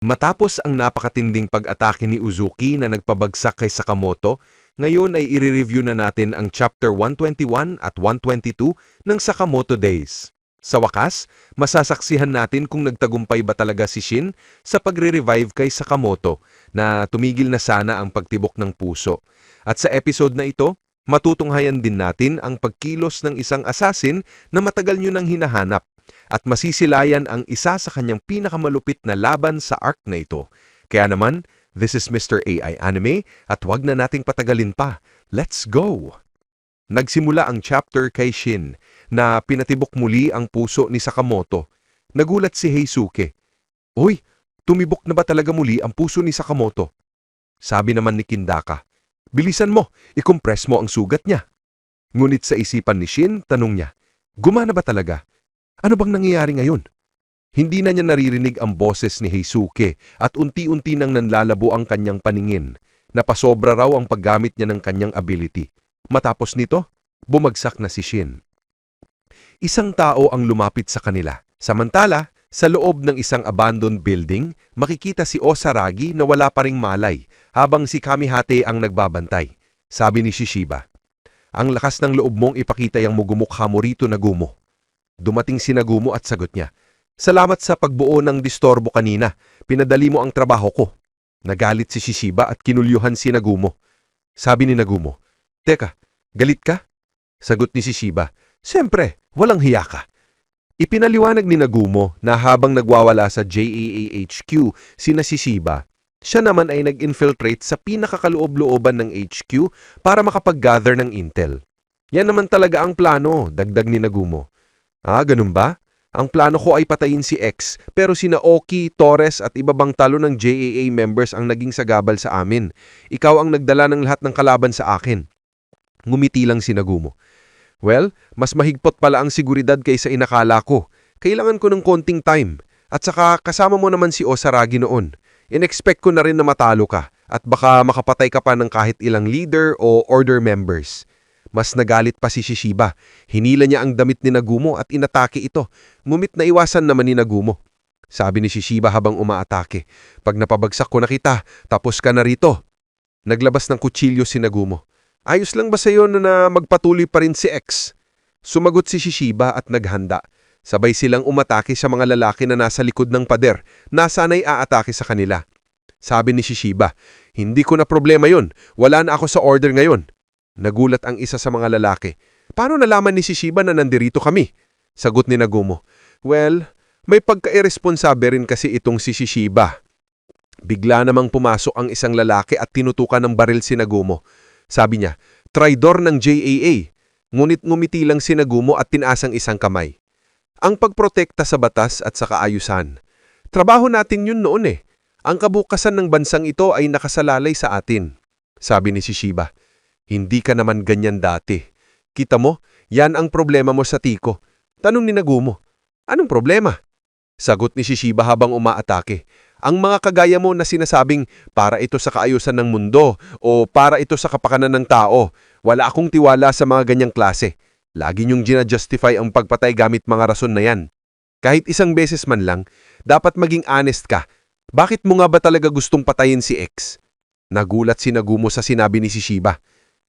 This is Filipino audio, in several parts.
Matapos ang napakatinding pag-atake ni Uzuki na nagpabagsak kay Sakamoto, ngayon ay i-review na natin ang Chapter 121 at 122 ng Sakamoto Days. Sa wakas, masasaksihan natin kung nagtagumpay ba talaga si Shin sa pagre-revive kay Sakamoto na tumigil na sana ang pagtibok ng puso. At sa episode na ito, matutunghayan din natin ang pagkilos ng isang assassin na matagal nyo nang hinahanap at masisilayan ang isa sa kanyang pinakamalupit na laban sa arc na ito. Kaya naman, this is Mr. AI Anime at wag na nating patagalin pa. Let's go! Nagsimula ang chapter kay Shin na pinatibok muli ang puso ni Sakamoto. Nagulat si Heisuke. Uy, tumibok na ba talaga muli ang puso ni Sakamoto? Sabi naman ni Kindaka, bilisan mo, i-compress mo ang sugat niya. Ngunit sa isipan ni Shin, tanong niya, gumana ba talaga? Ano bang nangyayari ngayon? Hindi na niya naririnig ang boses ni Heisuke at unti-unti nang nanlalabo ang kanyang paningin. Napasobra raw ang paggamit niya ng kanyang ability. Matapos nito, bumagsak na si Shin. Isang tao ang lumapit sa kanila. Samantala, sa loob ng isang abandoned building, makikita si Osaragi na wala pa ring malay habang si Kamihate ang nagbabantay. Sabi ni Shishiba, ang lakas ng loob mong ipakita yung mugumukha mo rito, Nagumo. Dumating si Nagumo at sagot niya, salamat sa pagbuo ng distorbo kanina. Pinadali mo ang trabaho ko. Nagalit si Shishiba at kinulyuhan si Nagumo. Sabi ni Nagumo, teka, galit ka? Sagot ni Shishiba, siyempre, walang hiya ka. Ipinaliwanag ni Nagumo na habang nagwawala sa JAA-HQ sina Shishiba, siya naman ay nag-infiltrate sa pinakakaloob-looban ng HQ para makapag-gather ng intel. Yan naman talaga ang plano, dagdag ni Nagumo. Ah, ganun ba? Ang plano ko ay patayin si X, pero sina Oki, Torres at iba bang talo ng JAA members ang naging sagabal sa amin. Ikaw ang nagdala ng lahat ng kalaban sa akin. Ngumiti lang si Nagumo. Well, mas mahigpot pala ang seguridad kaysa inakala ko. Kailangan ko ng konting time. At saka kasama mo naman si Osaragi noon. In-expect ko na rin na matalo ka at baka makapatay ka pa ng kahit ilang leader o order members. Mas nagalit pa si Shishiba. Hinila niya ang damit ni Nagumo at inatake ito. Ngumit na iwasan naman ni Nagumo. Sabi ni Shishiba habang umaatake, pag napabagsak ko na kita, tapos ka na rito. Naglabas ng kutsilyo si Nagumo. Ayos lang ba sa'yo na magpatuloy pa rin si X? Sumagot si Shishiba at naghanda. Sabay silang umatake sa mga lalaki na nasa likod ng pader na sana'y aatake sa kanila. Sabi ni Shishiba, hindi ko na problema yon. Wala na ako sa order ngayon. Nagulat ang isa sa mga lalaki. Paano nalaman ni Shishiba na nandirito kami? Sagot ni Nagumo. Well, may pagka-irresponsabe rin kasi itong si Shishiba. Bigla namang pumasok ang isang lalaki at tinutukan ng baril si Nagumo. Sabi niya, traidor ng JAA. Ngunit ngumiti lang si Nagumo at tinasang isang kamay. Ang pagprotekta sa batas at sa kaayusan. Trabaho natin yun noon eh. Ang kabukasan ng bansang ito ay nakasalalay sa atin. Sabi ni Shishiba, hindi ka naman ganyan dati. Kita mo, yan ang problema mo sa tiko. Tanong ni Nagumo, anong problema? Sagot ni Shishiba habang umaatake. Ang mga kagaya mo na sinasabing para ito sa kaayusan ng mundo o para ito sa kapakanan ng tao. Wala akong tiwala sa mga ganyang klase. Lagi niyong gina-justify ang pagpatay gamit mga rason na yan. Kahit isang beses man lang, dapat maging honest ka. Bakit mo nga ba talaga gustong patayin si X? Nagulat si Nagumo sa sinabi ni Shishiba.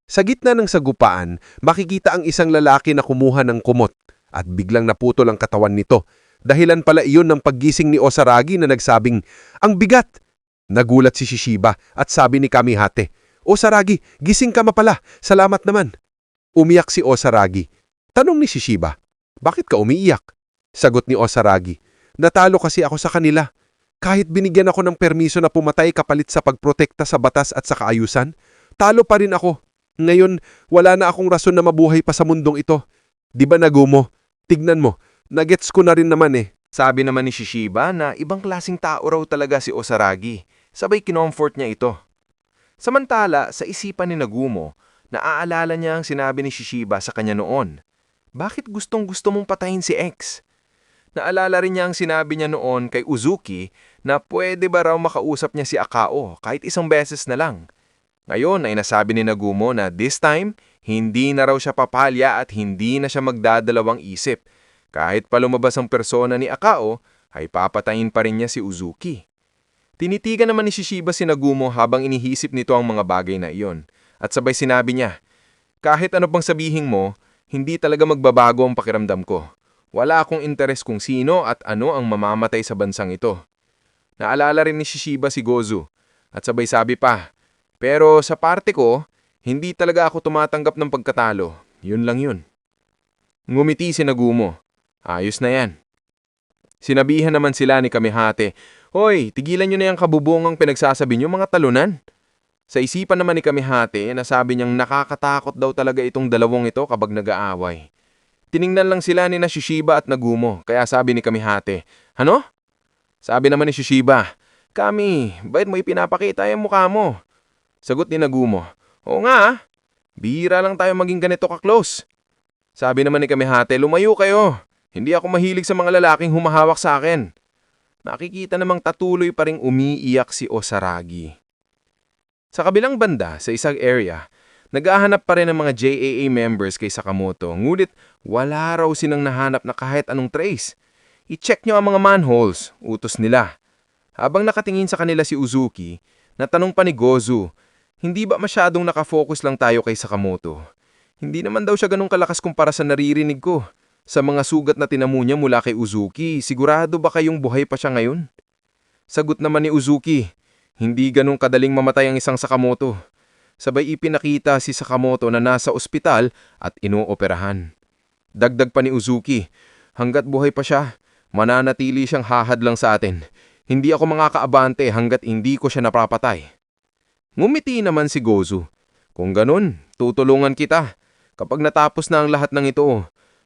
Sa gitna ng sagupaan, makikita ang isang lalaki na kumuha ng kumot at biglang naputol ang katawan nito. Dahilan pala iyon ng paggising ni Osaragi na nagsabing, ang bigat! Nagulat si Shishiba at sabi ni Kamihate, Osaragi, gising ka mapala, salamat naman. Umiyak si Osaragi. Tanong ni Shishiba, bakit ka umiiyak? Sagot ni Osaragi, natalo kasi ako sa kanila. Kahit binigyan ako ng permiso na pumatay kapalit sa pagprotekta sa batas at sa kaayusan, talo pa rin ako. Ngayon, wala na akong rason na mabuhay pa sa mundong ito. Di ba Nagumo? Tignan mo. Nagets ko na rin naman eh. Sabi naman ni Shishiba na ibang klaseng tao raw talaga si Osaragi. Sabay kinomfort niya ito. Samantala, sa isipan ni Nagumo, naaalala niya ang sinabi ni Shishiba sa kanya noon. Bakit gustong-gusto mong patayin si X? Naalala rin niya ang sinabi niya noon kay Uzuki na pwede ba raw makausap niya si Akao kahit isang beses na lang. Ngayon ay nasabi ni Nagumo na this time, hindi na raw siya papalya at hindi na siya magdadalawang isip. Kahit pa lumabas ang persona ni Akao, ay papatayin pa rin niya si Uzuki. Tinitigan naman ni Shishiba si Nagumo habang inihisip nito ang mga bagay na iyon. At sabay sinabi niya, kahit ano pang sabihin mo, hindi talaga magbabago ang pakiramdam ko. Wala akong interes kung sino at ano ang mamamatay sa bansang ito. Naalala rin ni Shishiba si Gozu. At sabay sabi pa, pero sa parte ko, hindi talaga ako tumatanggap ng pagkatalo. Yun lang yun. Ngumiti si Nagumo. Ayos na yan. Sinabihan naman sila ni Kamihate, hoy, tigilan nyo na yung kabubungang pinagsasabi nyo mga talunan. Sa isipan naman ni Kamihate, nasabi niyang nakakatakot daw talaga itong dalawang ito kapag nag-aaway. Tiningnan lang sila ni Shishiba at Nagumo, kaya sabi ni Kamihate, ano? Sabi naman ni Shishiba, Kami, bakit mo ipinapakita yung mukha mo? Sagot ni Nagumo, oo nga, bihira lang tayo maging ganito ka-close. Sabi naman ni Kamihate, lumayo kayo. Hindi ako mahilig sa mga lalaking humahawak sa akin. Nakikita namang tatuloy pa ring umiiyak si Osaragi. Sa kabilang banda, sa isang area, naghahanap pa rin ng mga JAA members kay Sakamoto, ngunit wala raw silang nahanap na kahit anong trace. I-check nyo ang mga manholes, utos nila. Habang nakatingin sa kanila si Uzuki, natanong pa ni Gozu, hindi ba masyadong nakafocus lang tayo kay Sakamoto? Hindi naman daw siya ganun kalakas kumpara sa naririnig ko. Sa mga sugat na tinamo niya mula kay Uzuki, sigurado ba kayong buhay pa siya ngayon? Sagot naman ni Uzuki, hindi ganun kadaling mamatay ang isang Sakamoto. Sabay ipinakita si Sakamoto na nasa ospital at inooperahan. Dagdag pa ni Uzuki, hanggat buhay pa siya, mananatili siyang hahad lang sa atin. Hindi ako makakaabante hanggat hindi ko siya napapatay. Ngumiti naman si Gozu. Kung ganun, tutulungan kita. Kapag natapos na ang lahat ng ito,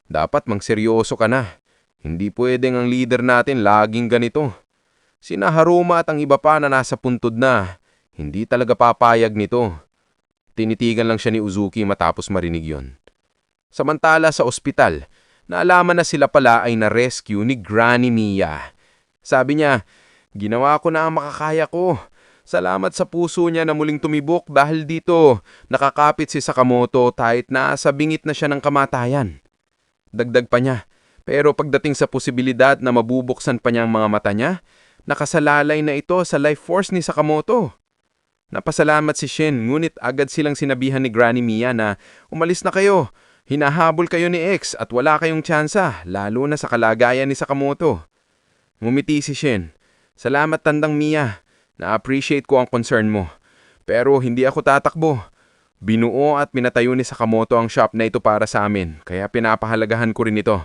dapat mangseryoso ka na. Hindi pwedeng ang leader natin laging ganito. Sina Haruma at ang iba pa na nasa puntod na, hindi talaga papayag nito. Tinitigan lang siya ni Uzuki matapos marinig yon. Samantala sa ospital, naalaman na sila pala ay na-rescue ni Granny Mia. Sabi niya, ginawa ko na ang makakaya ko. Salamat sa puso niya na muling tumibok dahil dito nakakapit si Sakamoto kahit nasa bingit na siya ng kamatayan. Dagdag pa niya, pero pagdating sa posibilidad na mabubuksan pa niya ang mga mata niya, nakasalalay na ito sa life force ni Sakamoto. Napasalamat si Shin, ngunit agad silang sinabihan ni Granny Mia na umalis na kayo. Hinahabol kayo ni X at wala kayong tsansa, lalo na sa kalagayan ni Sakamoto. Ngumiti si Shin. Salamat tandang Mia. Na-appreciate ko ang concern mo. Pero hindi ako tatakbo. Binuo at pinatayo ni Sakamoto ang shop na ito para sa amin, kaya pinapahalagahan ko rin ito.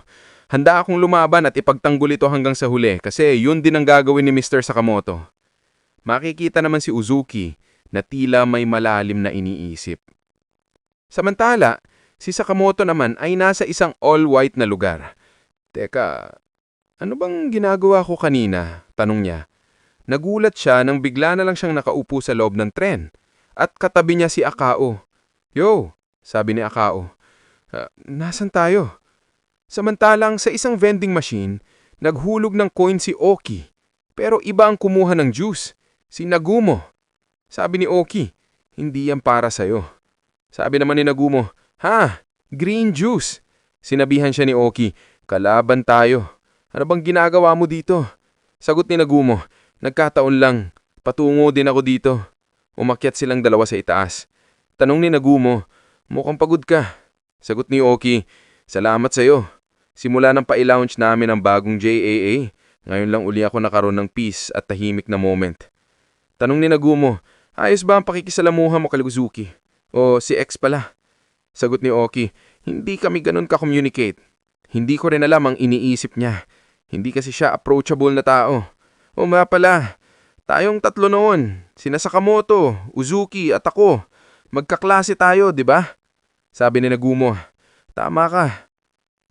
Handa akong lumaban at ipagtanggol ito hanggang sa huli kasi yun din ang gagawin ni Mr. Sakamoto. Makikita naman si Uzuki na tila may malalim na iniisip. Samantala, si Sakamoto naman ay nasa isang all-white na lugar. Teka, ano bang ginagawa ko kanina? Tanong niya. Nagulat siya nang bigla na lang siyang nakaupo sa loob ng tren at katabi niya si Akao. Yo, sabi ni Akao. Nasan tayo? Samantalang sa isang vending machine, naghulog ng coin si Oki. Pero iba ang kumuha ng juice, si Nagumo. Sabi ni Oki, hindi yan para sa'yo. Sabi naman ni Nagumo, ha, green juice. Sinabihan siya ni Oki, kalaban tayo. Ano bang ginagawa mo dito? Sagot ni Nagumo, nagkataon lang, patungo din ako dito. Umakyat silang dalawa sa itaas. Tanong ni Nagumo, mukhang pagod ka. Sagot ni Oki, salamat sa'yo. Simula nang pa-lounge namin ang bagong JAA, ngayon lang uli ako nakaroon ng peace at tahimik na moment. Tanong ni Nagumo, ayos ba ang pakikisalamuha mo kay Uzuki? O si X pala? Sagot ni Oki, hindi kami ganun ka-communicate. Hindi ko rin alam ang iniisip niya. Hindi kasi siya approachable na tao. O nga pala, tayong tatlo noon, sina Sakamoto, Uzuki at ako. Magkaklase tayo, di ba? Sabi ni Nagumo, tama ka.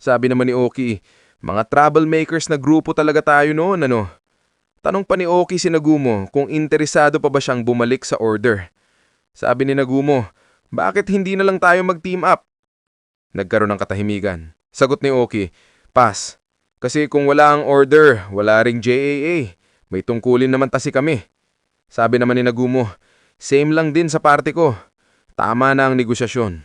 Sabi naman ni Oki, mga troublemakers na grupo talaga tayo noon, ano? Tanong pa ni Oki si Nagumo kung interesado pa ba siyang bumalik sa order. Sabi ni Nagumo, bakit hindi na lang tayo mag-team up? Nagkaroon ng katahimikan. Sagot ni Oki, pass. Kasi kung wala ang order, wala ring JAA. May tungkulin naman kasi kami. Sabi naman ni Nagumo, same lang din sa party ko. Tama na ang negosasyon.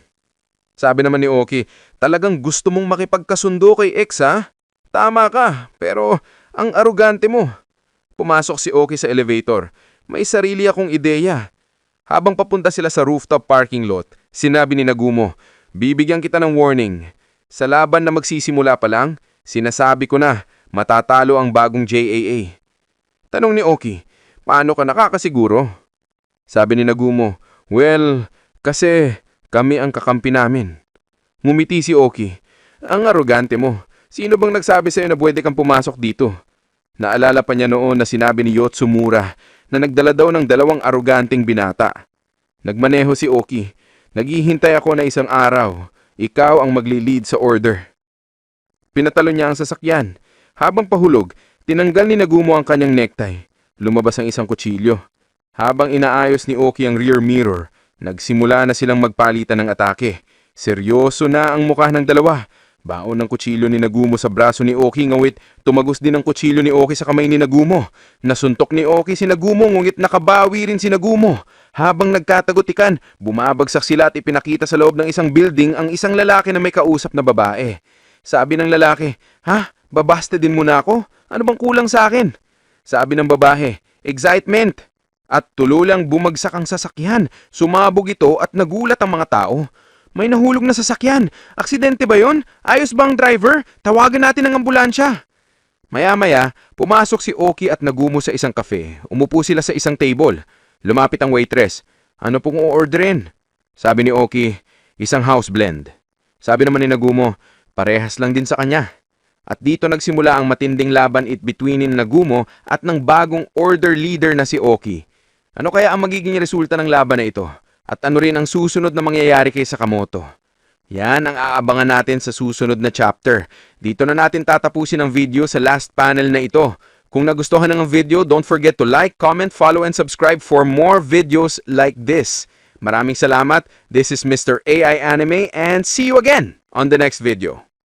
Sabi naman ni Oki, talagang gusto mong makipagkasundo kay X ha? Tama ka, pero ang arugante mo. Pumasok si Oki sa elevator. May sarili akong ideya. Habang papunta sila sa rooftop parking lot, sinabi ni Nagumo, bibigyan kita ng warning. Sa laban na magsisimula pa lang, sinasabi ko na, matatalo ang bagong JAA. Tanong ni Oki, paano ka nakakasiguro? Sabi ni Nagumo, well, kasi kami ang kakampi namin. Ngumiti si Oki, ang arogante mo. Sino bang nagsabi sa'yo na pwede kang pumasok dito? Naalala pa niya noon na sinabi ni Yotsumura na nagdala daw ng 2 aroganteng binata. Nagmaneho si Oki. Naghihintay ako na isang araw. Ikaw ang magli-lead sa order. Pinatalo niya ang sasakyan. Habang pahulog, tinanggal ni Nagumo ang kanyang necktie. Lumabas ang isang kutsilyo. Habang inaayos ni Oki ang rear mirror, nagsimula na silang magpalitan ng atake. Seryoso na ang mukha ng dalawa. Baon ng kutsilyo ni Nagumo sa braso ni Oki, ngawit tumagos din ang kutsilyo ni Oki sa kamay ni Nagumo. Nasuntok ni Oki si Nagumo, ngawit nakabawi rin si Nagumo. Habang nagkatagutikan, bumabagsak sila at ipinakita sa loob ng isang building ang isang lalaki na may kausap na babae. Sabi ng lalaki, ha? Babaste din mo na ako? Ano bang kulang sa akin? Sabi ng babae, excitement. At tululang bumagsak ang sasakyan. Sumabog ito at nagulat ang mga tao. May nahulog na sasakyan. Aksidente ba yon? Ayos ba ang driver? Tawagan natin ang ambulansya. Maya-maya, pumasok si Oki at Nagumo sa isang cafe. Umupo sila sa isang table. Lumapit ang waitress. Ano pong o-orderin? Sabi ni Oki, isang house blend. Sabi naman ni Nagumo, parehas lang din sa kanya. At dito nagsimula ang matinding laban between ni Nagumo at ng bagong order leader na si Oki. Ano kaya ang magiging resulta ng laban na ito? At ano rin ang susunod na mangyayari kay Sakamoto? Yan ang aabangan natin sa susunod na chapter. Dito na natin tatapusin ang video sa last panel na ito. Kung nagustuhan ng video, don't forget to like, comment, follow, and subscribe for more videos like this. Maraming salamat. This is Mr. AI Anime and see you again on the next video.